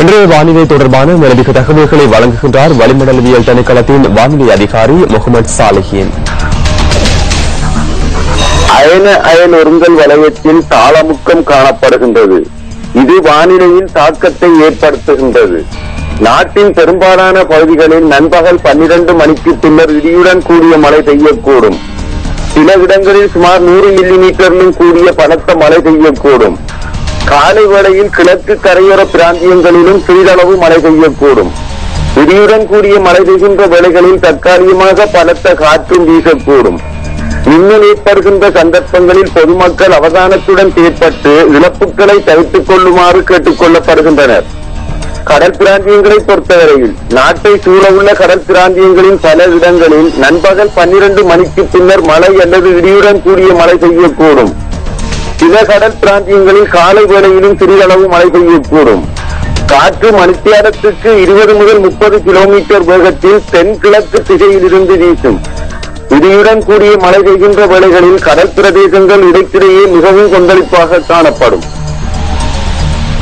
இன்றைய வானிலை தொடர்பான மேலதிக தகவல்களை வழங்குகின்றார் வளிமண்டலவியல் திணைக்களத்தின் வானிலை அதிகாரி முகமது சாலிஹின். அயன் ஒருங்கல் வலயத்தில் தாளமுக்கம் காணப்படுகின்றது. இது வானிலையில் தாக்கத்தை ஏற்படுத்துகின்றது. நாட்டின் பெரும்பாலான பகுதிகளில் நண்பகல் 12 மணிக்கு பின்னர் இடியுடன் கூடிய மழை பெய்யக்கூடும். சில இடங்களில் சுமார் 100 மில்லிமீட்டரிலும் கூடிய பலத்த மழை பெய்யக்கூடும். காலை வேளையில் கிழக்கு கரையோர பிராந்தியங்களிலும் சிறிதளவு மழை பெய்யக்கூடும். இடியுடன் கூடிய மழை பெய்கின்ற வேளைகளில் தற்காலிகமாக பலத்த காற்றும் வீசக்கூடும். மின்னல் ஏற்படுகின்ற சந்தர்ப்பங்களில் பொதுமக்கள் அவதானத்துடன் செயற்பட்டு இழப்புகளை தவிர்த்துக் கொள்ளுமாறு கேட்டுக் கொள்ளப்படுகின்றனர். கடல் பிராந்தியங்களை பொறுத்தவரையில் நாட்டை சூழவுள்ள கடல் பிராந்தியங்களின் பல இடங்களில் நண்பகல் 12 மணிக்கு பின்னர் மழை அல்லது இடியுடன் கூடிய மழை பெய்யக்கூடும். சில கடல் பிராந்தியங்களில் காலை வேளையிலும் சிறிதளவு மழை பெய்யக்கூடும். காற்று மணித்தியாலத்துக்கு 20 முதல் 30 கிலோமீட்டர் வேகத்தில் தென்கிழக்கு திசையில் இருந்து வீசும். இடியுடன் கூடிய மழை பெய்கின்ற வேளைகளில் கடல் பிரதேசங்கள் இடைக்கிடையே மிகவும் கொந்தளிப்பாக காணப்படும்.